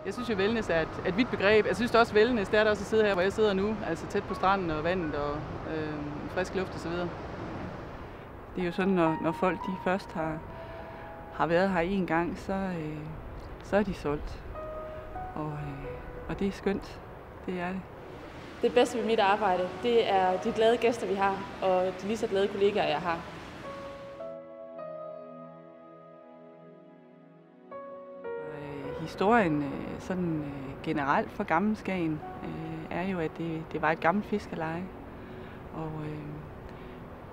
Jeg synes jo, wellness er et vidt begreb. Jeg synes også, wellness det er der også at sidde her, hvor jeg sidder nu. Altså tæt på stranden og vandet og frisk luft osv. Det er jo sådan, når folk de først har været her en gang, så er de solgt. Og det er skønt. Det er det. Det bedste ved mit arbejde, det er de glade gæster, vi har, og de lige så glade kollegaer, jeg har. Historien sådan generelt for Gammel Skagen er jo, at det var et gammelt fiskerleje. Og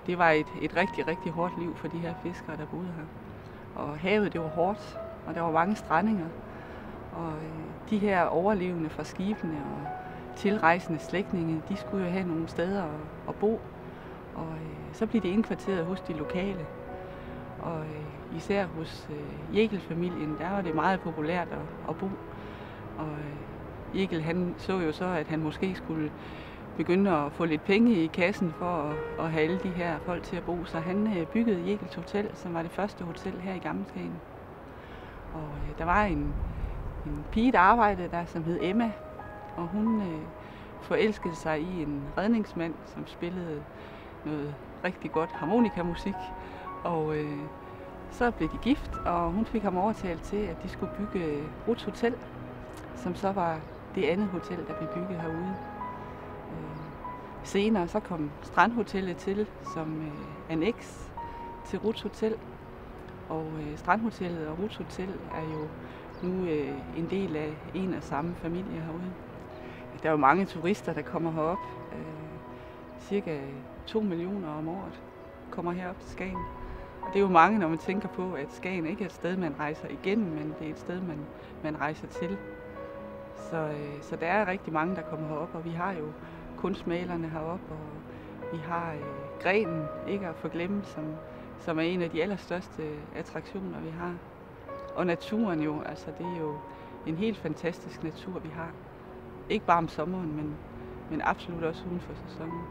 det var et rigtig, rigtig hårdt liv for de her fiskere, der boede her. Og havet, det var hårdt, og der var mange strandinger. Og de her overlevende fra skibene og tilrejsende slægtninge, de skulle jo have nogle steder at bo. Og så blev de indkvarteret hos de lokale. Og især hos Jekel-familien, der var det meget populært at bo. Og Jekel, han så jo så, at han måske skulle begynde at få lidt penge i kassen for at have alle de her folk til at bo. Så han byggede Jekels Hotel, som var det første hotel her i Gammel Skagen. Og der var en pige, der arbejdede der, som hed Emma. Og hun forelskede sig i en redningsmand, som spillede noget rigtig godt harmonikamusik. Og så blev de gift, og hun fik ham overtalt til, at de skulle bygge Ruths Hotel, som så var det andet hotel, der blev bygget herude. Senere så kom Strandhotellet til som anneks til Ruths Hotel. Og Strandhotellet og Ruths Hotel er jo nu en del af en og samme familie herude. Der er jo mange turister, der kommer herop. Cirka 2 millioner om året kommer herop til Skagen. Og det er jo mange, når man tænker på, at Skagen ikke er et sted, man rejser igennem, men det er et sted, man rejser til. Så der er rigtig mange, der kommer herop, og vi har jo kunstmalerne heroppe, og vi har Grenen, ikke at forglemme, som er en af de allerstørste attraktioner, vi har. Og naturen jo, altså det er jo en helt fantastisk natur, vi har. Ikke bare om sommeren, men absolut også uden for sæsonen.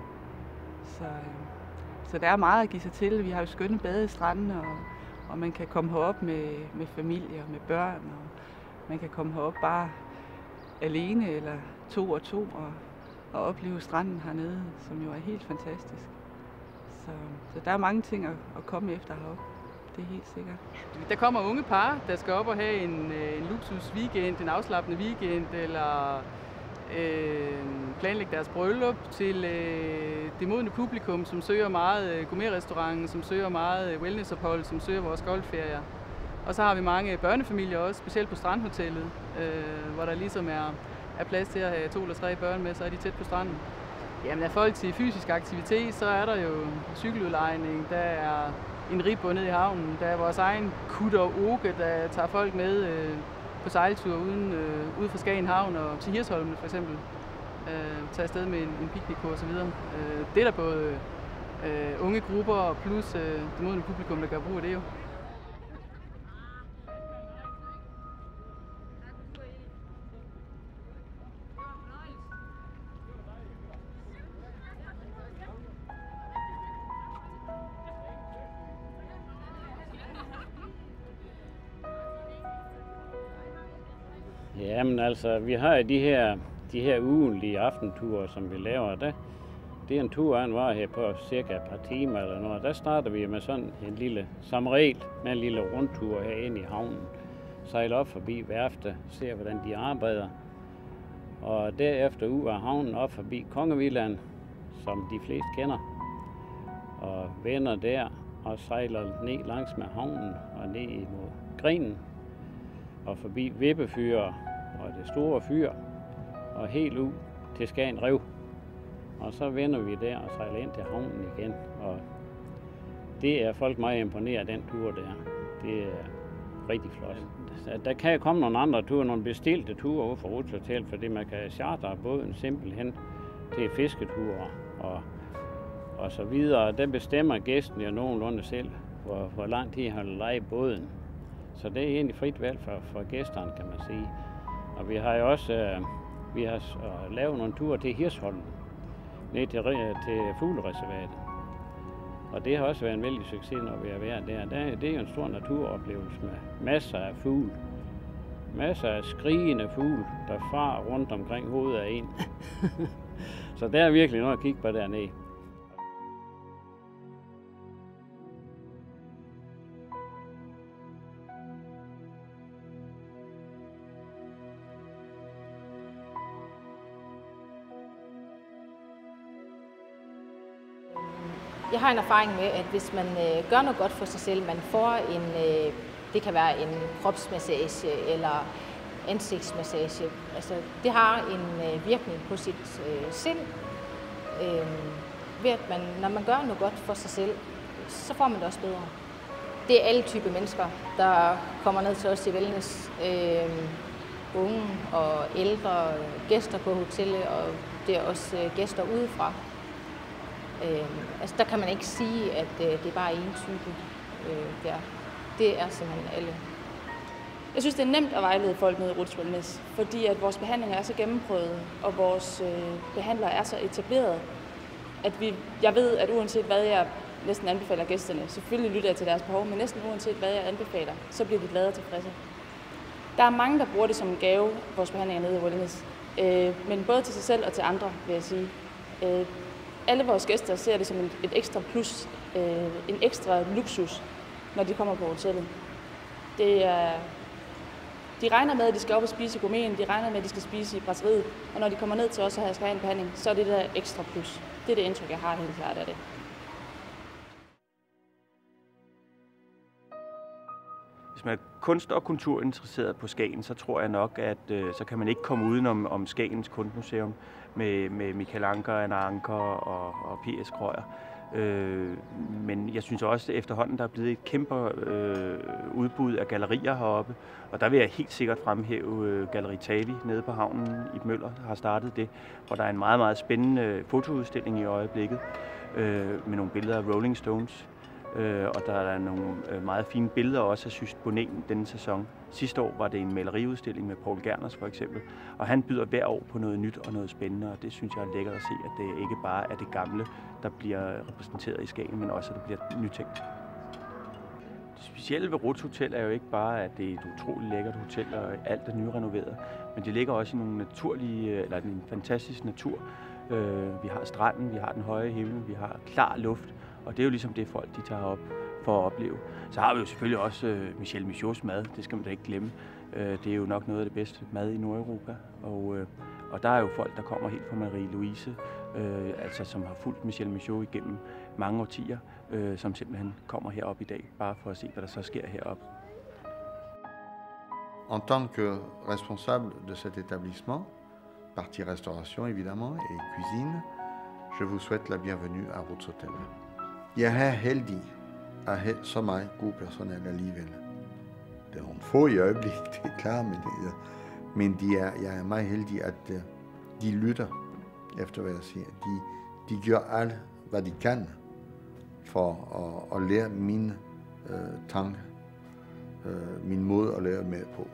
Så der er meget at give sig til. Vi har jo skønne badestrande, og man kan komme herop med familie og med børn, og man kan komme herop bare alene eller to og opleve stranden hernede, som jo er helt fantastisk. Så der er mange ting at komme efter heroppe. Det er helt sikkert. Der kommer unge par, der skal op og have en luksus weekend, en afslappende weekend, eller planlægge deres bryllup, til det modne publikum, som søger meget gourmetrestauranten, som søger meget wellnessophold, som søger vores golfferier. Og så har vi mange børnefamilier også, specielt på Strandhotellet, hvor der ligesom er plads til at have 2 eller 3 børn med, så er de tæt på stranden. Jamen er folk til fysisk aktivitet, så er der jo cykeludlejning, der er en ribbåd nede i havnen, der er vores egen kutter Oke, der tager folk med på sejltur ude fra Skagen Havn og til Hirsholmene for eksempel. Tager afsted med en piknikkur og så videre. Det er der både unge grupper plus det modne publikum, der gør brug af det jo. Jamen altså, vi har de her ugentlige aftenture, som vi laver. Det er en tur af en vare her på cirka et par timer eller noget. Der starter vi med sådan en lille, som regel, med en lille rundtur herinde i havnen. Sejler op forbi værftet, ser hvordan de arbejder. Og derefter ud af havnen op forbi Kongevillaen, som de fleste kender. Og vender der og sejler ned langs med havnen og ned mod Grenen. Og forbi Vippefyr og det store fyr, og helt ud til Skagen Rev. Og så vender vi der og sejler ind til havnen igen. Og det er folk meget imponeret af den tur der. Det er rigtig flot. Der kan komme nogle andre ture, nogle bestilte ture ud fra Ruths Hotel, fordi man kan chartre båden simpelthen til fisketure og så videre. Der bestemmer gæsten jo nogenlunde selv, hvor lang tid han vil leje båden. Så det er egentlig frit valg for gæsterne, kan man sige. Og vi har jo også lavet nogle ture til Hirsholm, ned til fuglereservatet. Og det har også været en vældig succes, når vi har været der. Det er jo en stor naturoplevelse med masser af fugle. masser af skrigende fugle, der farer rundt omkring hovedet af en. Så der er virkelig noget at kigge på dernede. Jeg har en erfaring med, at hvis man gør noget godt for sig selv, man får det kan være en kropsmassage eller ansigtsmassage. Altså, det har en virkning på sit sind. Ved at når man gør noget godt for sig selv, så får man det også bedre. Det er alle typer mennesker, der kommer ned til os i wellness. Unge og ældre, gæster på hotellet, og det er også gæster udefra. Altså der kan man ikke sige, at det er bare én type der. Det er simpelthen alle. Jeg synes, det er nemt at vejlede folk ned i Roots Wellness, fordi at vores behandlinger er så gennemprøvede, og vores behandlere er så etableret, at jeg ved, at uanset hvad jeg næsten anbefaler gæsterne, selvfølgelig lytter jeg til deres behov, men næsten uanset hvad jeg anbefaler, så bliver de glade og tilfredse. Der er mange, der bruger det som en gave, vores behandlinger nede i Wellness, men både til sig selv og til andre, vil jeg sige. Alle vores gæster ser det som et ekstra plus, en ekstra luksus, når de kommer på hotellet. De regner med, at de skal op og spise i gourmeten, de regner med, at de skal spise i braseriet, og når de kommer ned til os og skal have en behandling, så er det der ekstra plus. Det er det indtryk, jeg har helt klart af det. Hvis man er kunst- og kulturinteresseret på Skagen, så tror jeg nok, at så kan man ikke komme uden om Skagens Kunstmuseum med Michael Ancher, Anna Ancher og P.S. Krøyer. Men jeg synes også, at efterhånden der er blevet et kæmpe udbud af gallerier heroppe. Og der vil jeg helt sikkert fremhæve Galleri Tavi nede på havnen i Møller, der har startet det, hvor der er en meget, meget spændende fotoudstilling i øjeblikket med nogle billeder af Rolling Stones. Og der er nogle meget fine billeder også af Just Bonnet denne sæson. Sidste år var det en maleriudstilling med Paul Gerners for eksempel, og han byder hver år på noget nyt og noget spændende, og det synes jeg er lækkert at se, at det ikke bare er det gamle, der bliver repræsenteret i Skagen, men også at det bliver nytænkt. Det specielle ved Roots Hotel er jo ikke bare, at det er et utroligt lækkert hotel, og alt er nyrenoveret, men det ligger også i nogle en fantastisk natur. Vi har stranden, vi har den høje himmel, vi har klar luft, og det er jo ligesom det folk, de tager op for at opleve. Så har vi jo selvfølgelig også Michel Michaud's mad, det skal man da ikke glemme. Det er jo nok noget af det bedste mad i Nordeuropa, og der er jo folk, der kommer helt fra Marie-Louise, altså som har fulgt Michel Michaud igennem mange årtier, som simpelthen kommer herop i dag, bare for at se, hvad der så sker herop. En tant que responsable de cet établissement, partie restauration évidemment et cuisine, je vous souhaite la bienvenue à Roots Hotel. Jeg er heldig at have så meget god personale alligevel. Det er nogle få i øjeblikket, det er klart, men jeg er meget heldig, at de lytter efter, hvad jeg siger. De gør alt, hvad de kan for at lære mine tanker, min måde at lære med på.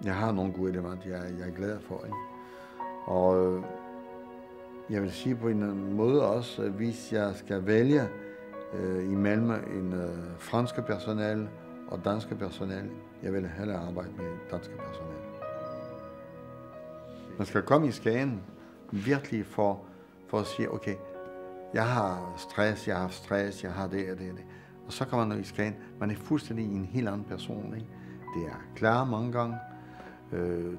Jeg har nogle gode elementer, jeg er glad for. Ikke? Og jeg vil sige på en måde også, at hvis jeg skal vælge imellem en franske personale og danske personale, jeg vil hellere arbejde med danske personale. Man skal komme i Skagen virkelig for at sige, okay, jeg har stress, jeg har haft stress, jeg har det og det og det. Og så kommer man i Skagen, man er fuldstændig en helt anden person. Ikke? Det er klar mange gange.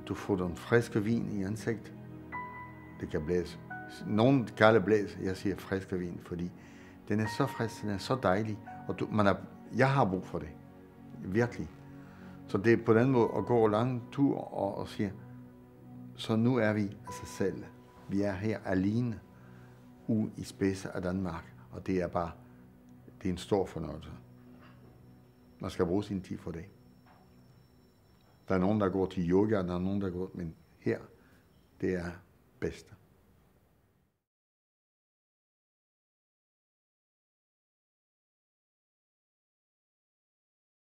Du får den friske vin i ansigt. Det kan blæse. Nogen kalder blæs, jeg siger friske vin, fordi den er så frisk, den er så dejlig. Og jeg har brug for det. Virkelig. Så det er på den måde at gå lang tur og sige, så nu er vi af sig selv. Vi er her alene ude i spidsen af Danmark, og det er en stor fornøjelse. Man skal bruge sin tid for det. Der er nogen, der går til yoga, der er nogen, der går, men her, det er bedste.